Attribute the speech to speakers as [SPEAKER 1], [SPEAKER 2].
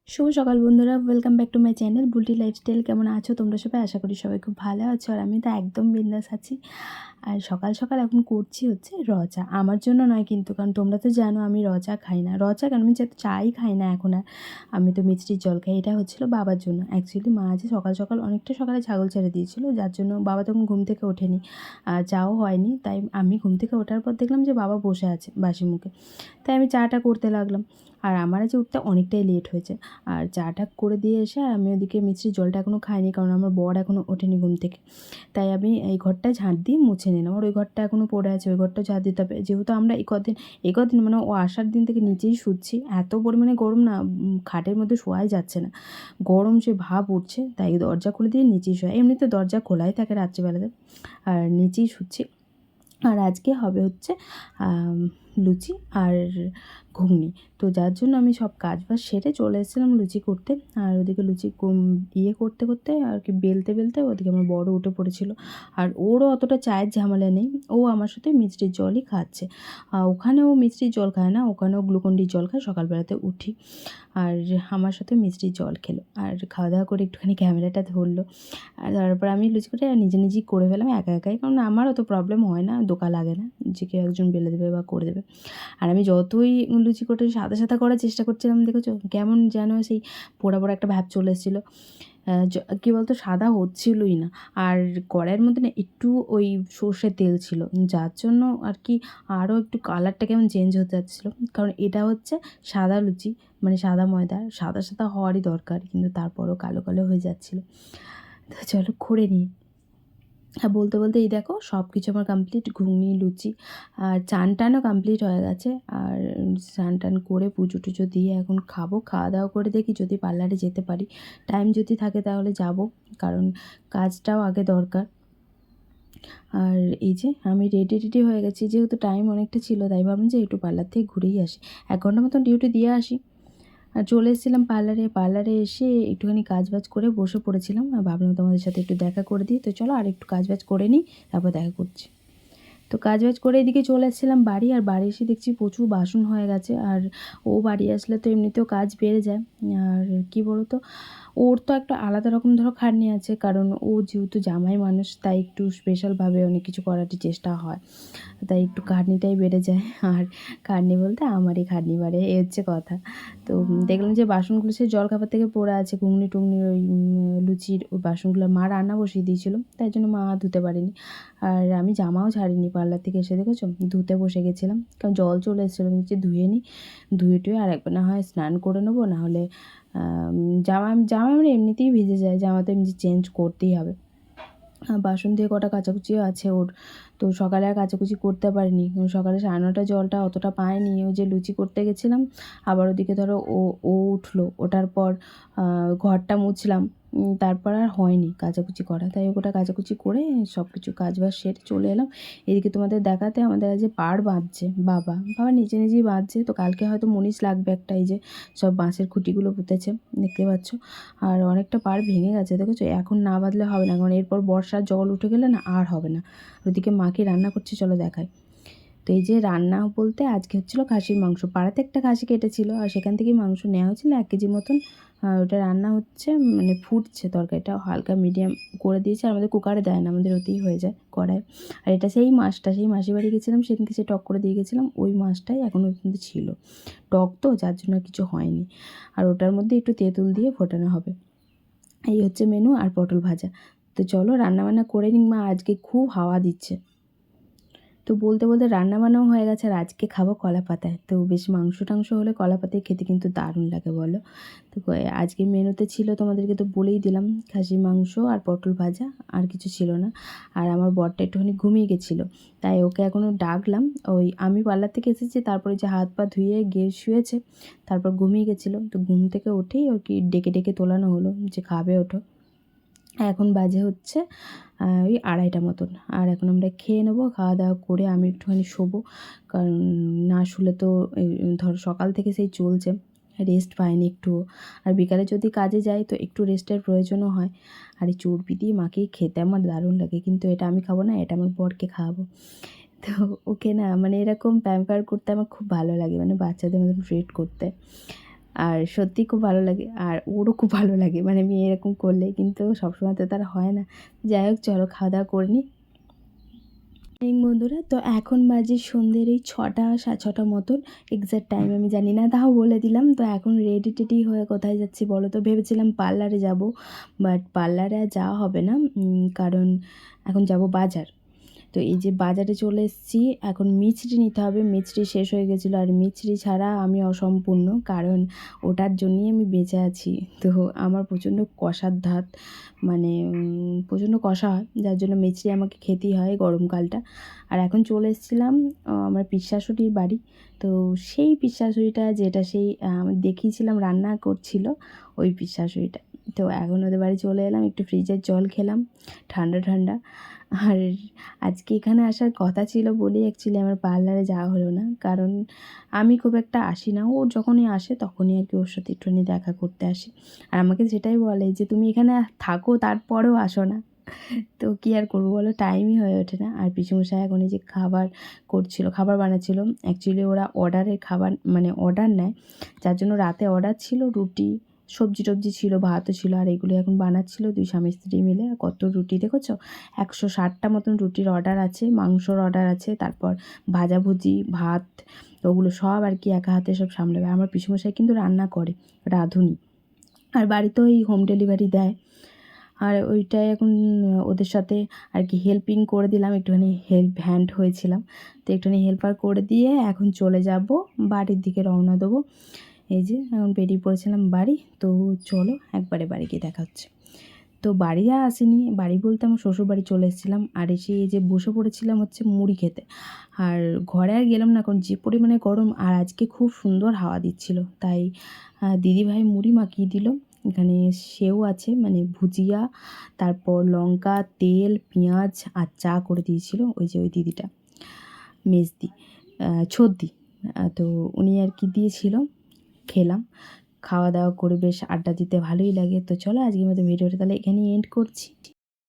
[SPEAKER 1] শুভ সকাল বন্ধুরা, welcome back to my channel Bulti lifestyle. কেমন আছো তোমরা সবাই? আশা করি সবাই খুব ভালো আছো, আর আমি তো একদম বিন্দাস আছি। আর সকাল সকাল এখন করছি হচ্ছে চা। আমার জন্য নয় কিন্তু, কারণ তোমরা তো জানো আমি চা খাই না। চা কেন, আমি চাই খাই না এখন আর। আমি তো মিষ্টির জল খাই। এটা হচ্ছিলো বাবার জন্য। অ্যাকচুয়ালি মা আজ সকাল সকাল অনেকটা সকালে ছাগল ছেড়ে দিয়েছিল, যার জন্য বাবা তখন ঘুম থেকে ওঠেনি, আর চাও হয়নি। তাই আমি ঘুম থেকে ওঠার পর দেখলাম যে বাবা বসে আছে বাসি মুখে। তাই আমি চাটা করতে লাগলাম। আর আমার আজ উঠতে অনেকটাই লেট হয়েছে। আর চাটা করে দিয়ে এসে আর আমি ওদিকে মিষ্টির জলটা এখনও খাইনি, কারণ আমার বর এখনও ওঠেনি ঘুম থেকে। তাই আমি এই ঘরটায় ঝাঁট দিয়ে মুছে নিলাম। আর ওই ঘরটা এখনও পড়ে আছে, ওই ঘরটা ঝাঁট দিতে হবে। যেহেতু আমরা এই কদিন মানে ও আসার দিন থেকে নিচেই শুচ্ছি, এত পরিমাণে গরম না, খাটের মধ্যে শোয়াই যাচ্ছে না, গরম সে ভাব উঠছে। তাই দরজা খুলে দিয়ে নিচেই শোয়া। এমনিতে দরজা খোলাই থাকে রাত্রিবেলাতে, আর নিচেই শুচ্ছি। আর আজকে হবে হচ্ছে লুচি আর ঘুগনি। তো যার জন্য আমি সব কাজ বাজ সেরে চলে এসেছিলাম লুচি করতে। আর ওদিকে লুচি করতে করতে আর কি বেলতে বেলতে ওদিকে আমার বড় উঠে পড়েছিল। আর ওরও অতটা চায়ের ঝামেলা নেই, ও আমার সাথে মিষ্টির জলই খাচ্ছে। ওখানেও মিষ্টির জল খায় না, ওখানেও গ্লুকন্ডির জল খায়। সকালবেলাতে উঠি আর আমার সাথে মিষ্টির জল খেলো, আর খাওয়া দাওয়া করে একটুখানি ক্যামেরাটা ধরলো। আর তারপর আমি লুচি করে নিজে নিজেই করে ফেললাম একা একাই, কারণ আমার অত প্রবলেম হয় না, দোকা লাগে না যে কেউ একজন বেলে দেবে বা করে দেবে। আর আমি যতই লুচি করে সাদা সাদা করার চেষ্টা করছিলাম, দেখেছো কেমন যেন সেই পোড়া পোড়া একটা ভাব চলে এসেছিলো। কী বলতো, সাদা হচ্ছিলোই না। আর কড়াইয়ের মধ্যে না একটু ওই সর্ষের তেল ছিল, যার জন্য আর কি আরও একটু কালারটা কেমন চেঞ্জ হতে যাচ্ছিলো। কারণ এটা হচ্ছে সাদা লুচি, মানে সাদা ময়দা, সাদা সাদা হওয়ারই দরকার, কিন্তু তারপরও কালো কালো হয়ে যাচ্ছিলো। তো চলো করে নিই। হ্যাঁ, বলতে বলতে এই দেখো সব কিছু আমার কমপ্লিট, ঘুগনি লুচি আর চান টানও কমপ্লিট হয়ে গেছে। আর স্নান টান করে পুজো টুজো দিয়ে এখন খাবো। খাওয়া দাওয়া করে দেখি যদি পার্লারে যেতে পারি, টাইম যদি থাকে তাহলে যাব, কারণ কাজটাও আগে দরকার। আর এই যে আমি রেডি হয়ে গেছি, যেহেতু টাইম অনেকটা ছিল, তাই ভাবলাম যে একটু পার্লার থেকে ঘুরেই আসি। 1 ঘন্টা মতন ডিউটি দিয়ে আসি। আর চলে এসেছিলাম পার্লারে এসে একটুখানি কাজবাজ করে বসে পড়েছিলাম, আর ভাবলাম তোমাদের সাথে একটু দেখা করে দিই। তো চলো আর একটু কাজবাজ করে নিই, তারপর দেখা করছি। তো কাজবাজ করে এদিকে চলে এসেছিলাম বাড়ি, আর বাড়ি এসে দেখছি প্রচুর বাসন হয়ে গেছে। আর ও বাড়ি আসলে তো এমনিতেও কাজ বেড়ে যায়। আর কি বলতো, ওর তো একটা আলাদা রকম ধরো খাটনি আছে, কারণ ও যেহেতু জামাই মানুষ, তাই একটু স্পেশালভাবে অনেক কিছু করারই চেষ্টা হয়, তাই একটু খাটনিটাই বেড়ে যায়। আর খাটনি বলতে আমারই খাটনি বাড়ে, এই হচ্ছে কথা। তো দেখলাম যে বাসনগুলো সে জলখাবার থেকে পড়ে আছে, ঘুগনি টুগনির ওই লুচির ওই বাসনগুলো মা রান্না বসিয়ে দিয়েছিল, তাই জন্য মা ধুতে পারেনি। আর আমি জামাও ছাড়িনি, পার্লার থেকে এসে দেখেছো ধুতে বসে গেছিলাম, কারণ জল চলে এসেছিলো, নিচে ধুয়ে নিই, ধুয়ে টুয়ে আর একবার না হয় স্নান করে নেবো, নাহলে জামা জামা মানে এমনিতেই ভিজে যায়, জামা তো এমনি চেঞ্জ করতেই হবে। বাসন দিয়ে কটা কাচাকুচিও আছে ওর। তো সকালে আর কাচাকুচি করতে পারিনি, সকালে 9:30 জলটা অতটা পায়নি। ওই যে লুচি করতে গেছিলাম, আবার ওদিকে ধরো ও উঠলো, ওঠার পর ঘরটা মুছলাম, তারপর আর হয়নি কাচাকুচি করা। তাই ওটা কাচাকুচি করে সব কিছু কাজবাজ সেরে চলে এলাম। এদিকে তোমাদের দেখাতে, আমাদের আজ পাড় বাঁধছে, বাবা নিজে নিজেই বাঁধছে। তো কালকে হয়তো মুনিশ লাগবে একটা, এই যে সব বাঁশের খুঁটিগুলো পুঁতেছে দেখতে পাচ্ছ। আর অনেকটা পাড় ভেঙে গেছে দেখেছো, এখন না বাঁধলে হবে না, কারণ এরপর বর্ষার জল উঠে গেলে না আর হবে না। ওদিকে মা কি রান্না করছে চলো দেখায়। তো এই যে রান্না বলতে আজকে হচ্ছিলো খাসির মাংস, পাড়াতে একটা খাসি কেটেছিল, আর সেখান থেকেই মাংস নেওয়া হয়েছিল 1 কেজি মতন। ওটা রান্না হচ্ছে, মানে ফুটছে, তরকারিটা হালকা মিডিয়াম করে দিয়েছে। আর আমাদের কুকারে দেয় না, আমাদের ওতেই হয়ে যায় কড়ায়। আর এটা সেই মাছটা, সেই মাসির বাড়ি গেছিলাম সেদিনকে, সে টক করে দিয়ে গেছিলাম, ওই মাছটাই এখনও পর্যন্ত ছিল। টক তো, যার জন্য কিছু হয়নি। আর ওটার মধ্যে একটু তেঁতুল দিয়ে ফোটানো হবে। এই হচ্ছে মেনু, আর পটল ভাজা। তো চলো রান্নাবান্না করে নিই, মা আজকে খুব হাওয়া দিচ্ছে। তো বলতে বলতে রান্নাবান্নাও হয়ে গেছে, আর আজকে খাবো কলা পাতায়। তো বেশ মাংস টাংস হলে কলা পাতায় খেতে কিন্তু দারুণ লাগে বলো। তো আজকে মেনুতে ছিল, তোমাদেরকে তো বলেই দিলাম, খাসির মাংস আর পটল ভাজা, আর কিছু ছিল না। আর আমার বরটা একটুখানি ঘুমিয়ে গেছিলো, তাই ওকে এখনও ডাকলাম। ওই আমি পার্লার থেকে এসেছি, তারপরে যে হাত পা ধুয়ে গিয়ে শুয়েছে, তারপর ঘুমিয়ে গেছিলো। তো ঘুম থেকে উঠেই ওর কি ডেকে ডেকে তোলানো হলো যে খাবে ওঠো। এখন বাজে হচ্ছে ওই 2:30 মতন। আর এখন আমরা খেয়ে নেবো, খাওয়া দাওয়া করে আমি একটুখানি শোবো, কারণ না শুলে তো ধরো সকাল থেকে সেই চলছে, রেস্ট পাইনি একটুও। আর বিকালে যদি কাজে যাই তো একটু রেস্টের প্রয়োজনও হয়। আর এই চর্বি দিয়ে মাকেই খেতে আমার দারুণ লাগে, কিন্তু এটা আমি খাবো না, এটা আমার বরকে খাওয়াবো। তো ওকে না মানে এরকম প্যাম্পার করতে আমার খুব ভালো লাগে, মানে বাচ্চাদের মতন ট্রিট করতে। আর সত্যিই খুব ভালো লাগে আর ওরও খুব ভালো লাগে, মানে মেয়ে এরকম করলে, কিন্তু সবসময় তো তার হয় না। যাই হোক, চলো খাওয়া দাওয়া করে নিই। বন্ধুরা, তো এখন বাজে সন্ধ্যের এই 6টা 6:30 মতন, এক্স্যাক্ট টাইম আমি জানি না, তাও বলে দিলাম। তো এখন রেডি টেডি হয়ে কোথায় যাচ্ছি বলো তো? ভেবেছিলাম পার্লারে যাব, বাট পার্লারে আর যাওয়া হবে না, কারণ এখন যাব বাজার। তো এই যে বাজারে চলে এসেছি, এখন মিছরি নিতে হবে। মিছরি শেষ হয়ে গেছিলো, আর মিছরি ছাড়া আমি অসম্পূর্ণ, কারণ ওটার জন্যই আমি বেঁচে আছি। তো আমার প্রচণ্ড কষার ধাত, মানে প্রচণ্ড কষা হয়, যার জন্য মিছরি আমাকে খেতেই হয় গরমকালটা। আর এখন চলে এসেছিলাম আমার পিসশাশুড়ির বাড়ি। তো সেই পিসশাশুড়িটা, যেটা সেই দেখিয়েছিলাম রান্না করছিল, ওই পিসশাশুড়িটা। তো এখন ওদের বাড়ি চলে এলাম, একটু ফ্রিজের জল খেলাম ঠান্ডা ঠান্ডা। আর আজকে এখানে আসার কথা ছিল বলেই অ্যাকচুয়ালি আমার পার্লারে যাওয়া হলো না, কারণ আমি খুব একটা আসি না। ও যখনই আসে তখনই আর কি ওর সাথে একটুখানি দেখা করতে আসি। আর আমাকে সেটাই বলে যে তুমি এখানে থাকো তারপরেও আসো না। তো কী আর করবো বলো, টাইমই হয়ে ওঠে না। আর পিসেমশাই এখন এই যে খাবার বানাচ্ছিলো। অ্যাকচুয়ালি ওরা অর্ডারের খাবার, মানে অর্ডার নেয়, যার জন্য রাতে অর্ডার ছিল, রুটি সবজি টবজি ছিল, ভাতও ছিল, আর এগুলো এখন বানাচ্ছিল দুই স্বামী স্ত্রী মিলে। আর কত রুটি দেখেছো, 160টা মতন রুটির অর্ডার আছে, মাংসর অর্ডার আছে, তারপর ভাজাভুজি, ভাত, ওগুলো সব আর কি একা হাতে সব সামলাবে। আমার পিসেমশাই কিন্তু রান্না করে, রাঁধুনি, আর বাড়িতেও এই হোম ডেলিভারি দেয়। আর ওইটাই এখন ওদের সাথে আর কি হেল্পিং করে দিলাম, একটুখানি হেল্প হ্যান্ড হয়েছিলাম। তো একটুখানি হেল্পার করে দিয়ে এখন চলে যাব বাড়ির দিকে, রওনা দেবো। এই যে এখন বেরিয়ে পড়েছিলাম বাড়ি। তো চলো একবারে বাড়ি গিয়ে দেখা হচ্ছে। তো বাড়ি আর আসিনি, বাড়ি বলতে আমার শ্বশুরবাড়ি চলে এসেছিলাম। আর এসে এই যে বসে পড়েছিলাম হচ্ছে মুড়ি খেতে। আর ঘরে আর গেলাম না, কারণ যে পরিমাণে গরম, আর আজকে খুব সুন্দর হাওয়া দিচ্ছিল, তাই দিদিভাই মুড়ি মাখিয়ে দিল। এখানে সেও আছে, মানে ভুজিয়া, তারপর লঙ্কা, তেল, পেঁয়াজ আর চা করে দিয়েছিল ওই যে ওই দিদিটা, মেজদি, ছদ্দি। তো উনি আর কি দিয়েছিল, খেলাম। খাওয়া দাওয়া করে বেশ আড্ডা দিতে ভালোই লাগে। তো চলো আজকের মতো ভিডিওটা তাহলে এখানেই এন্ড করছি।